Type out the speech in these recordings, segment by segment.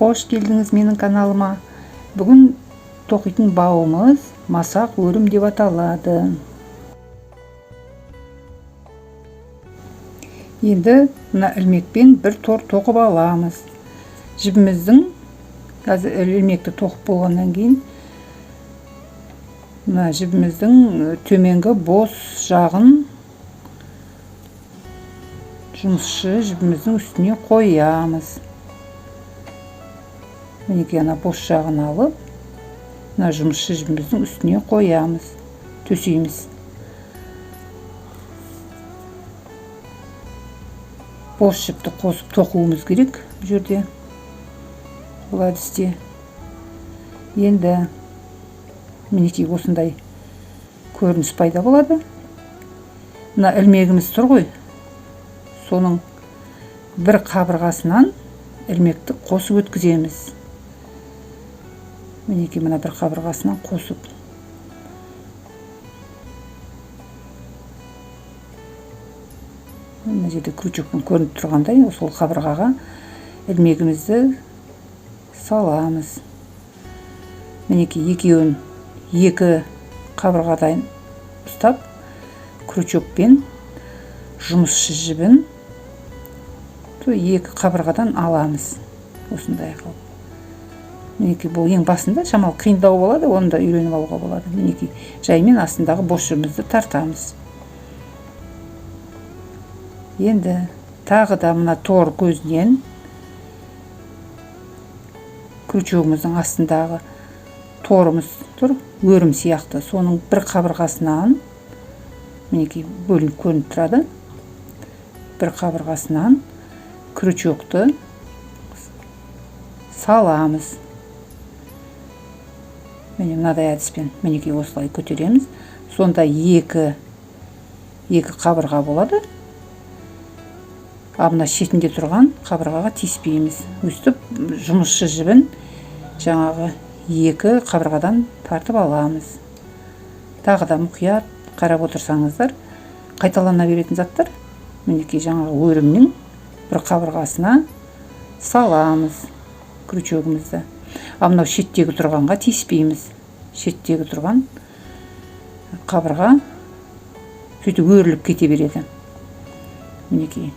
Қош келдіңіз менің каналыма. Бүгін тоқитын бауымыз масақ өрім деп аталады. Енді мына ілмекпен бір тор тоқып аламыз. Жібіміздің қазір ілмекті тоқып болғаннан кейін мына жібіміздің төменгі бос жағын жұмысшы жібіміздің үстіне қоямыз. Мінекей ана бос жағын алып, мына жұмысшы жібіміздің үстіне қоямыз, төсейміз. Бос жіпті қосып тоқуымыз керек бұл жерде. Бұл әдісте. Енді мінекей осындай көрініс пайда болады. Мына ілмегіміз тұр ғой. Соның бір қабырғасынан ілмекті қосып өткіземіз. Мінекей мына бір қабырғасынан қосып. Мына жерде крючоктың көрініп тұрғандай, сол қабырғаға ілмегімізді саламыз. Мінекей екеуін екі қабырғадан ұстап, крючокпен жұмысшы жібін екі қабырғадан аламыз. Осындай қылып. Мінекей бұл ең басында шамалы қиындау болады, оны да үйреніп алуға болады. Мінекей жаймен астындағы бос жібімізді тартамыз. Енді тағы да мына тор көзінен крючогымыздың астындағы торымыз тұр, өрім сияқты. Соның бір қабырғасынан мінекей бөлініп көрініп тұрады. Бір қабырғасынан крючокты саламыз. Міне мынадай әдіспен мінекей осылай көтереміз. Сонда екі қабырға болады. Мына шетінде тұрған қабырғаға тиіспейміз. Өстіп жұмысшы жібін жаңағы екі қабырғадан тартып аламыз. Тағы да мұқият қарап отырсаңыздар, қайталана беретін заттар. Мінекей жаңағы өрімнің бір қабырғасына саламыз крючогымызды. Мынау шеттегі тұрғанға тиіспейміз. Шеттегі тұрған қабырға сөйтіп өріліп кете береді. Мінекей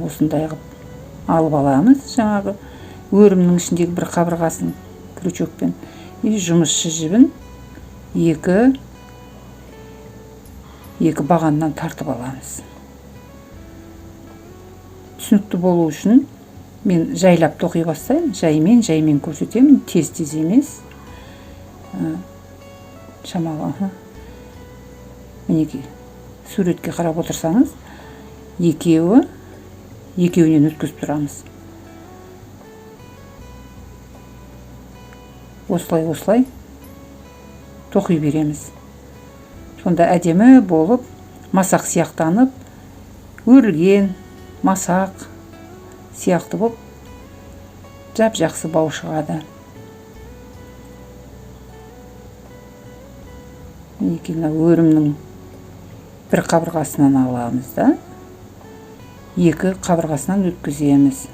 осындай қылып алып аламыз. Жаңағы өрімнің ішіндегі бір қабырғасын крючокпен жұмысшы жібін екі бағаннан тартып аламыз. Түсінікті болу үшін мен жайлап тоқи бастаймын. Жаймен көрсетемін. Тез емес. Шамалы. Мінекей суретке қарап отырсаңыз, екеуінен өткізіп тұрамыз. Осылай тоқи береміз. Сонда әдемі болып, масақ сияқтанып, өрілген масақ сияқты болып, жап-жақсы бау шығады. Мінекей мына өрімнің бір қабырғасынан аламыз да, екі қабырғасынан өткіземіз.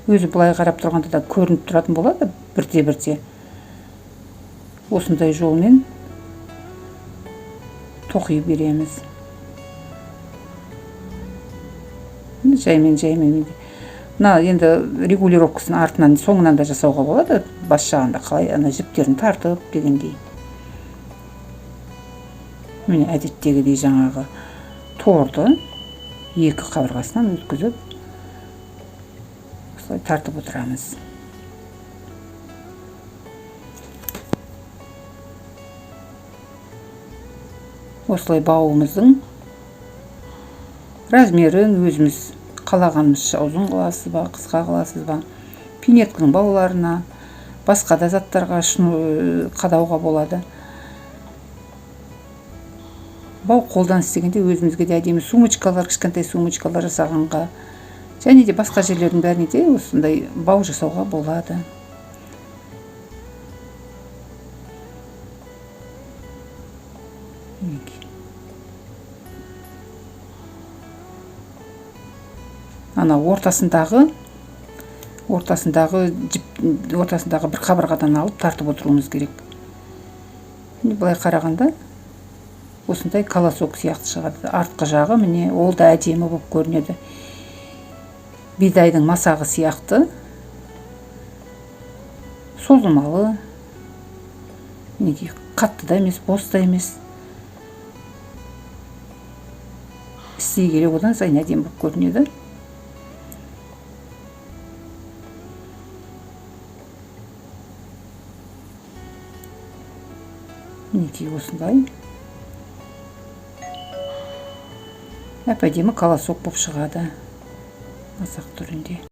Өзі бұлай қарап тұрғанда да көрініп тұратын болады, бірте-бірте. Осындай жолмен тоқи береміз. Жаймен. Мына енді регулировкасын артынан, соңынан да жасауға болады. Бас жағында қалай ана жіптерін тартып дегендей. Міне әдеттегідей жаңағы торды екі қабырғасынан өткізіп осылай тартып отырамыз. Осылай бауымыздың размерін өзіміз қалағанымызша ұзын қыласыз ба, қысқа қыласыз ба, пинеткінің бауларына, басқа да заттарға қадауға болады. Бау қолдан істегенде өзімізге де әдемі сумочкалар, кішкентай сумочкалар жасағанға, және де басқа жерлердің бәріне де осындай бау жасауға болады. ана ортасындағы бір қабырғадан алып тартып отыруымыз керек. Былай қарағанда осындай колосок сияқты шығады. Артқы жағы міне ол да әдемі болып көрінеді. Бидайдың масағы сияқты созылмалы, неге қатты да емес, бос та емес. Істей келе одан сайын әдемі болып көрінеді. Мінекей осындай әп-әдемі колосок болып шығады масақ түрінде.